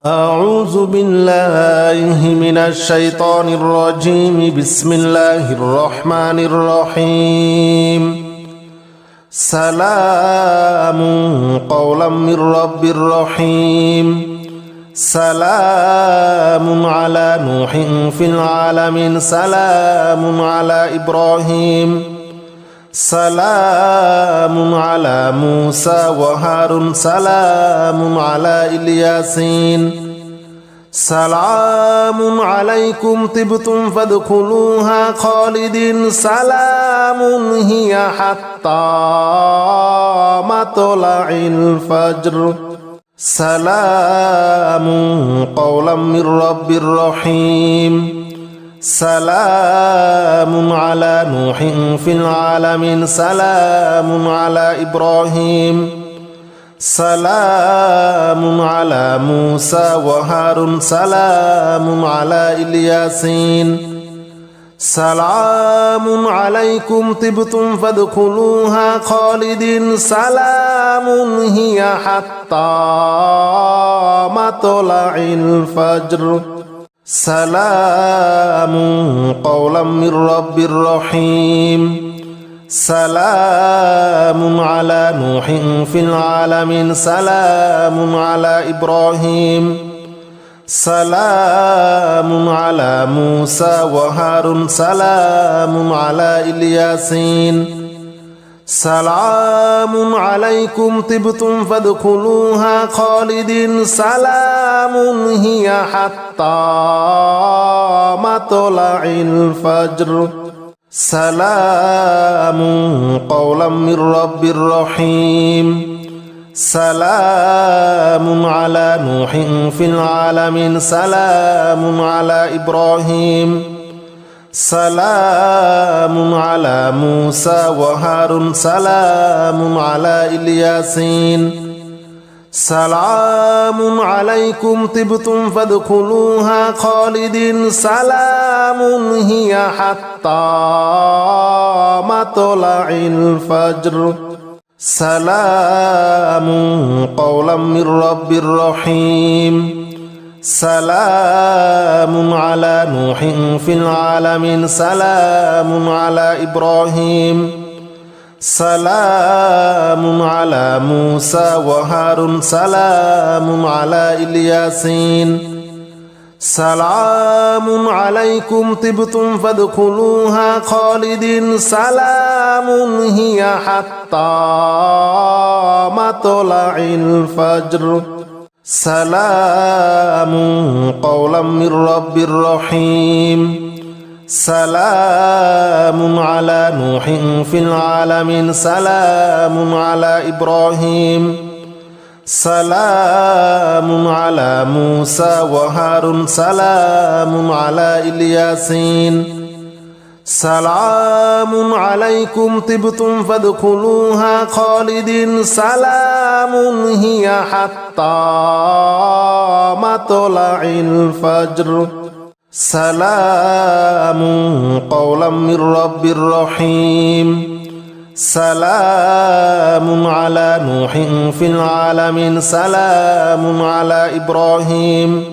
أعوذ بالله من الشيطان الرجيم. بسم الله الرحمن الرحيم. سلام قولا من رب رحيم. سلام على نوح في العالمين. سلام على إبراهيم. سلام على موسى وهارون. سلام على الياسين. سلام عليكم طبتم فادخلوها خالدين. سلام هي حتى مطلع الفجر. سلام قولا من رب رحيم. سلام على نوح في العالمين. سلام على إبراهيم. سلام على موسى وهارون. سلام على الياسين. سلام عليكم طبتم فادخلوها خالدين. سلام هي حتى مطلع الفجر. سلام قولا من رب رحيم. سلام على نوح في العالمين. سلام على إبراهيم. سلام على موسى وهارون. سلام على الياسين. سلام عليكم طبتم فادخلوها خالدين. سلام هي حتى مطلع الفجر. سلام قولا من رب رحيم. سلام على نوح في العالمين. سلام على إبراهيم. سلام على موسى وهارون. سلام على الياسين. سلام عليكم طبتم فادخلوها خالدين. سلام هي حتى مطلع الفجر. سلام قولا من رب رحيم. سلام على نوح في العالمين. سلام على إبراهيم. سلام على موسى وهارون. سلام على الياسين. سلام عليكم طبتم فادخلوها خالدين. سلام هي حتى مطلع الفجر. سلام قولا من رب رحيم. سلام على نوح في العالمين. سلام على إبراهيم. سلام على موسى وهارون. سلام على الياسين. سلام عليكم طبتم فادخلوها خالدين. سلام هي حتى مطلع الفجر. سلام قولا من رب رحيم. سلام على نوح في العالمين. سلام على إبراهيم.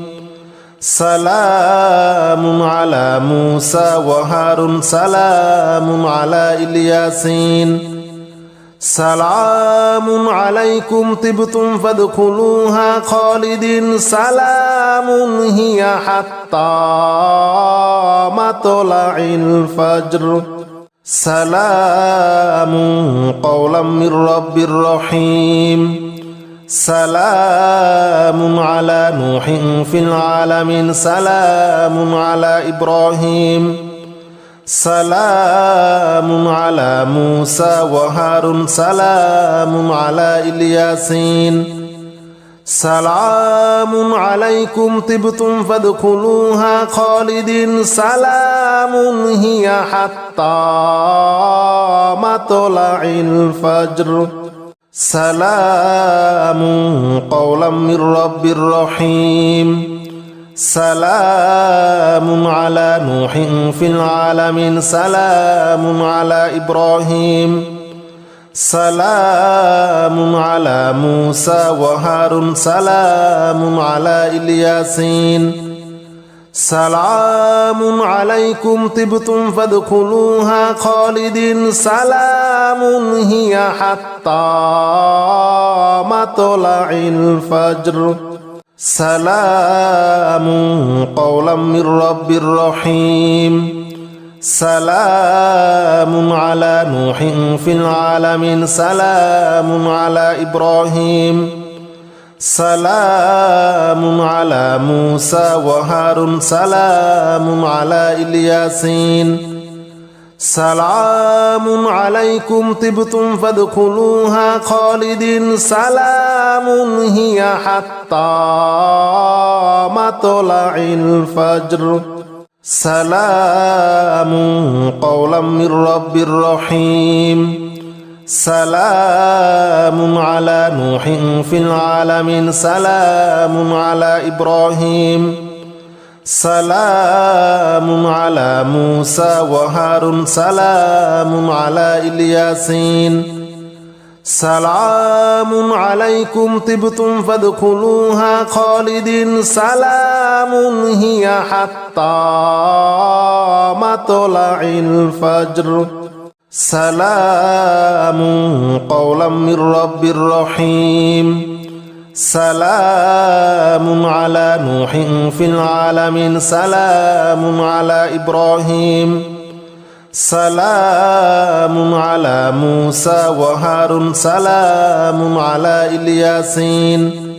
سلام على موسى وهارون. سلام على الياسين. سلام عليكم طبتم فادخلوها خالدين. سلام هي حتى مطلع الفجر. سلام قولا من رب رحيم. سلام على نوح في العالمين. سلام على إبراهيم. سلام على موسى وهارون. سلام على الياسين. سلام عليكم طبتم فادخلوها خالدين. سلام هي حتى مطلع الفجر. سلام قولا من رب رحيم. سلام على نوح في العالمين. سلام على إبراهيم. سلام على موسى وهارون سلام على الياسين سلام عليكم طبتم فادخلوها خالدين سلام هي حتى مطلع الفجر سلام قولا من رب رحيم سلام على نوح في العالمين سلام على إبراهيم سلام على موسى وهارون سلام على الياسين سلام عليكم طبتم فادخلوها خالدين سلام هي حتى مطلع الفجر سلام قولا من رب رحيم سلام على نوح في العالمين سلام على إبراهيم سلام على موسى وهارون سلام على الياسين سلام عليكم طبتم فادخلوها خالدين سلام هي حتى مطلع الفجر سلام قولا من رب رحيم سلام على نوح في العالمين سلام على إبراهيم سلام على موسى وهارون سلام على الياسين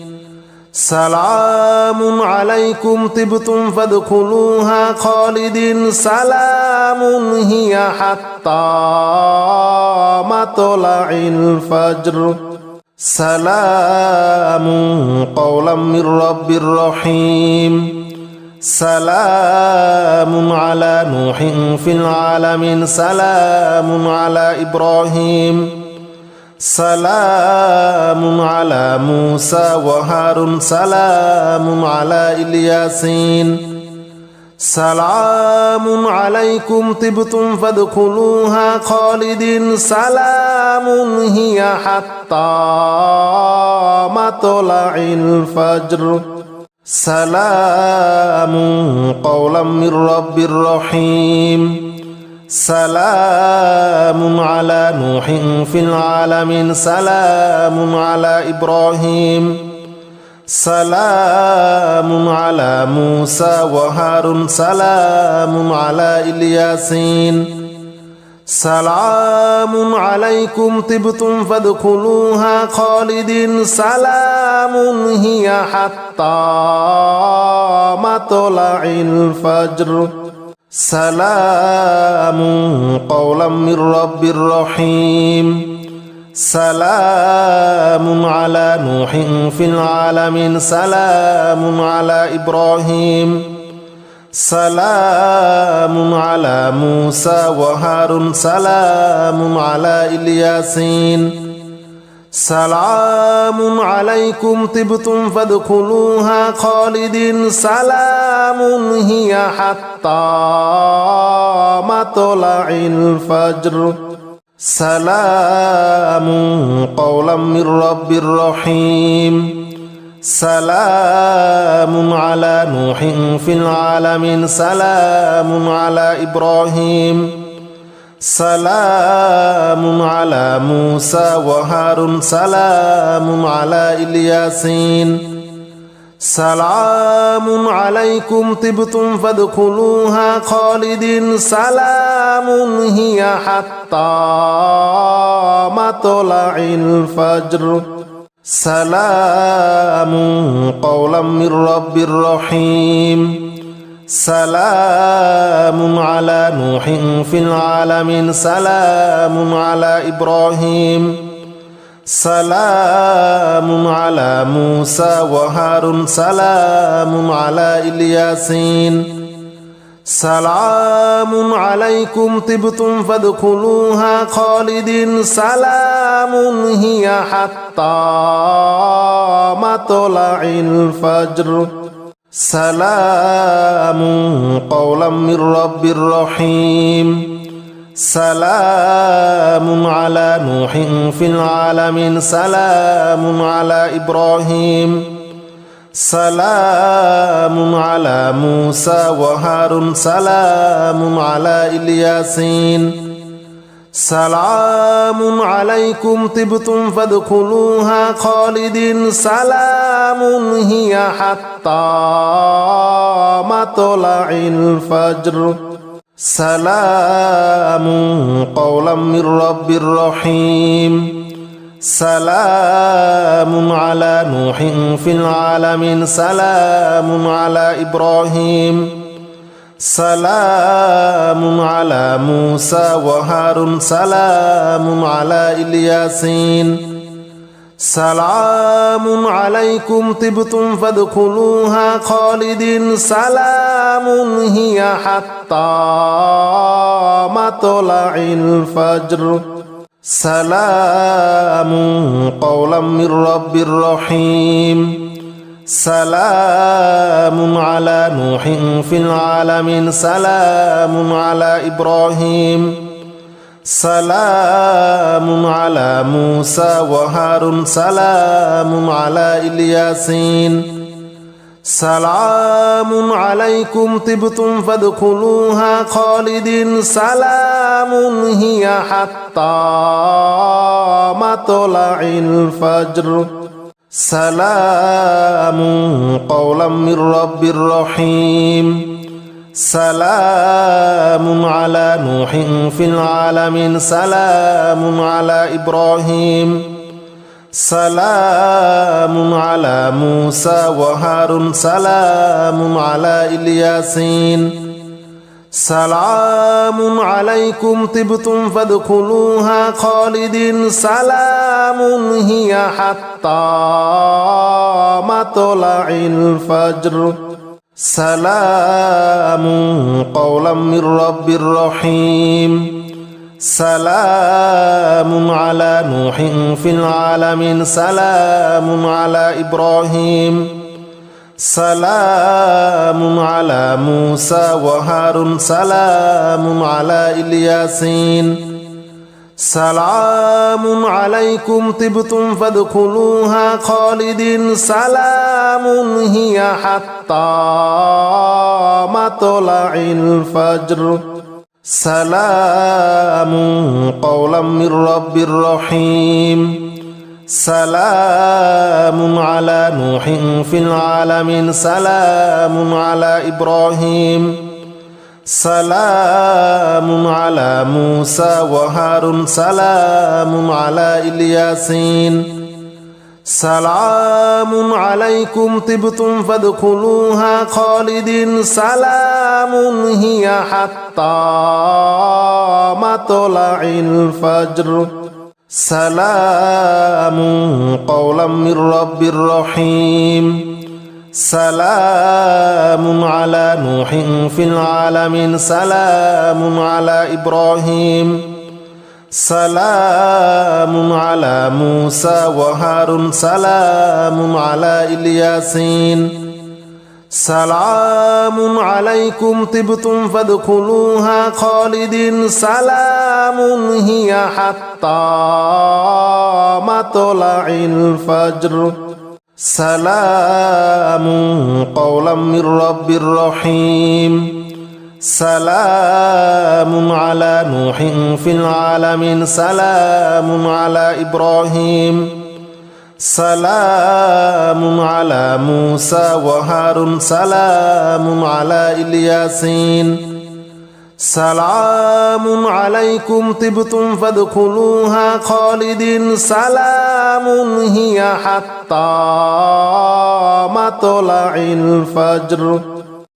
سلام عليكم طبتم فادخلوها خالدين سلام هي حتى مطلع الفجر سلام قولا من رب رحيم سلام على نوح في العالمين سلام على إبراهيم سلام على موسى وهارون سلام على الياسين سلام عليكم طبتم فادخلوها خالدين سلام هي حتى مطلع الفجر سلام قولا من رب رحيم سلام على نوح في العالمين سلام على إبراهيم سلام على موسى وهارون سلام على الياسين سلام عليكم طبتم فادخلوها خالدين سلام هي حتى مطلع الفجر سلام قولا من رب رحيم سلام على نوح في العالمين سلام على إبراهيم سلام على موسى وهارون سلام على الياسين سلام عليكم طبتم فادخلوها خالدين سلام هي حتى مطلع الفجر سلام قولا من رب رحيم سلام على نوح في العالمين سلام على إبراهيم سلام على موسى وهارون سلام على الياسين سلام عليكم طبتم فادخلوها خالدين سلام هي حتى مطلع الفجر سلام قولا من رب رحيم سلام على نوح في العالمين سلام على إبراهيم سلام على موسى وهارون سلام على الياسين سلام عليكم طبتم فادخلوها خالدين سلام هي حتى مطلع الفجر سلام قولا من رب رحيم سلام على نوح في العالمين سلام على إبراهيم سلام على موسى وهارون سلام على الياسين سلام عليكم طبتم فادخلوها خالدين سلام هي حتى مطلع الفجر سلام قولا من رب رحيم سلام على نوح في العالمين سلام على إبراهيم سلام على موسى وهارون سلام على الياسين سلام عليكم طبتم فادخلوها خالدين سلام هي حتى مطلع الفجر سلام قولا من رب رحيم سلام على نوح في العالمين سلام على إبراهيم سلام على موسى وهارون سلام على الياسين سلام عليكم طبتم فادخلوها خالدين سلام هي حتى مطلع الفجر سلام قولا من رب رحيم سلام على نوح في العالمين سلام على إبراهيم سلام على موسى وهارون سلام على الياسين سلام عليكم طبتم فادخلوها خالدين سلام هي حتى مطلع الفجر سلام قولا من رب رحيم سلام على نوح في العالمين سلام على إبراهيم سلام على موسى وهارون سلام على الياسين سلام عليكم طبتم فادخلوها خالدين سلام هي حتى مطلع الفجر سلام قولا من رب رحيم سلام على نوح في العالمين سلام على إبراهيم سلام على موسى وهارون سلام على الياسين سلام عليكم طبتم فادخلوها خالدين سلام هي حتى مطلع الفجر سلام قولا من رب رحيم سلام على نوح في العالمين سلام على إبراهيم سلام على موسى وهارون سلام على الياسين سلام عليكم طبتم فادخلوها خالدين سلام هي حتى مطلع الفجر سلام قولا من رب رحيم سلام على نوح في العالمين سلام على إبراهيم سلام على موسى وهارون سلام على الياسين سلام عليكم طبتم فادخلوها خالدين سلام هي حتى مطلع الفجر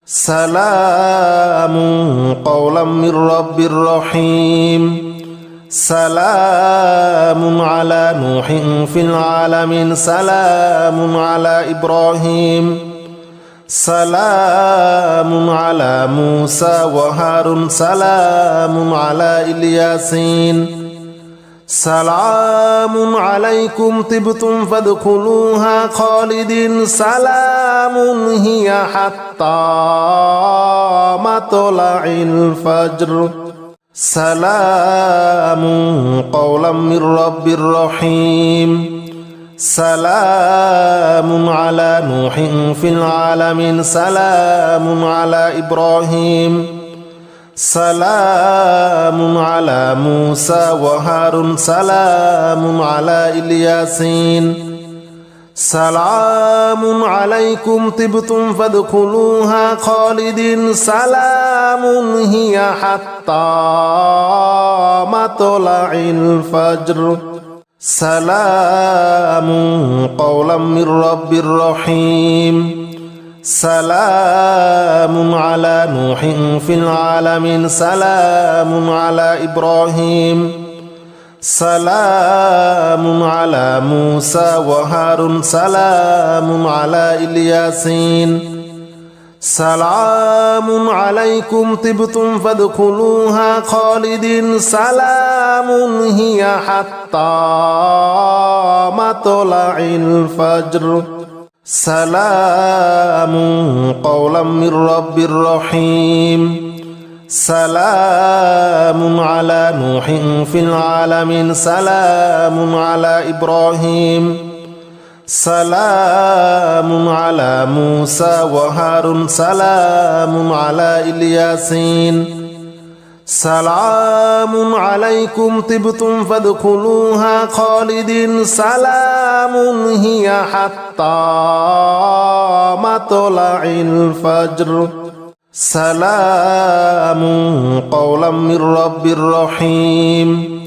سلام قولا من رب رحيم سلام على نوح في العالمين سلام على إبراهيم سلام على موسى وهارون سلام على الياسين سلام عليكم طبتم فادخلوها خالدين سلام هي حتى مطلع الفجر سلام قولا من رب رحيم سلام على نوح في العالمين سلام على إبراهيم سلام على موسى وهارون سلام على الياسين سلام عليكم طبتم فادخلوها خالدين سلام هي حتى مطلع الفجر سلام قولا من رب رحيم سلام على نوح في العالمين سلام على إبراهيم سلام على موسى وهارون سلام على الياسين سلام عليكم طبتم فادخلوها خالدين سلام هي حتى مطلع الفجر سلام قولا من رب رحيم سلام على نوح في العالمين سلام على إبراهيم سلام على موسى وهارون سلام على الياسين سلام عليكم طبتم فادخلوها خالدين سلام هي حتى مطلع الفجر سلام قولا من رب رحيم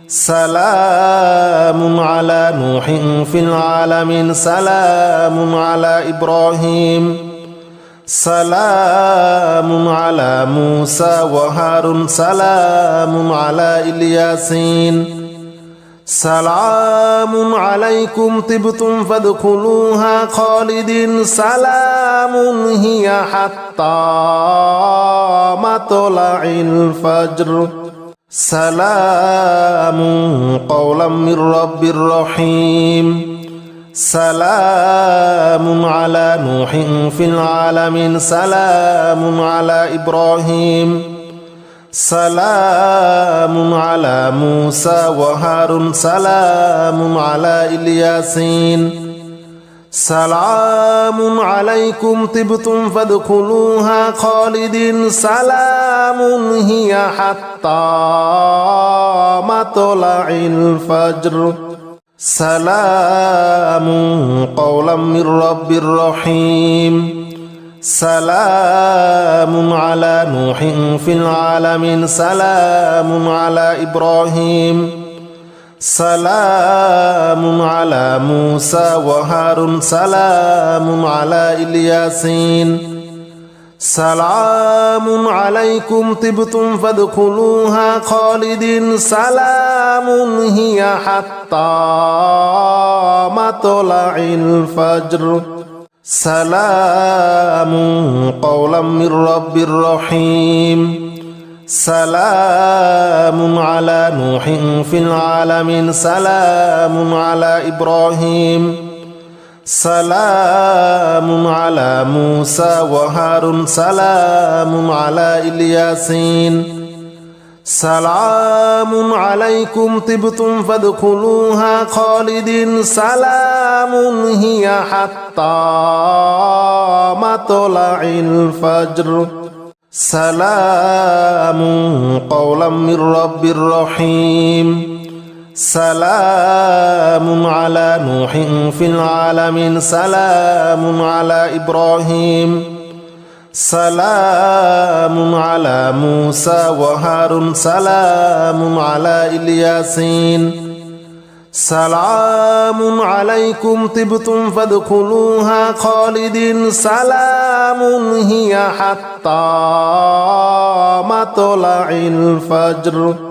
سلام على نوح في العالمين سلام على إبراهيم سلام على موسى وهارون سلام على الياسين سلام عليكم طبتم فادخلوها خالدين سلام هي حتى مطلع الفجر سلام قولا من رب رحيم سلام على نوح في العالمين سلام على إبراهيم سلام على موسى وهارون سلام على الياسين سلام عليكم طبتم فادخلوها خالدين سلام هي حتى مطلع الفجر سلام قولا من رب رحيم سلام على نوح في العالمين سلام على إبراهيم سلام على موسى وهارون سلام على الياسين سلام عليكم طبتم فادخلوها خالدين سلام هي حتى مطلع الفجر سلام قولا من رب رحيم سلام على نوح في العالمين سلام على إبراهيم سلام على موسى وهارون سلام على الياسين سلام عليكم طبتم فادخلوها خالدين سلام هي حتى مطلع الفجر سلام قولا من رب رحيم سلام على نوح في العالمين سلام على إبراهيم سلام على موسى وهارون سلام على الياسين سلام عليكم طبتم فادخلوها خالدين سلام هي حتى مطلع الفجر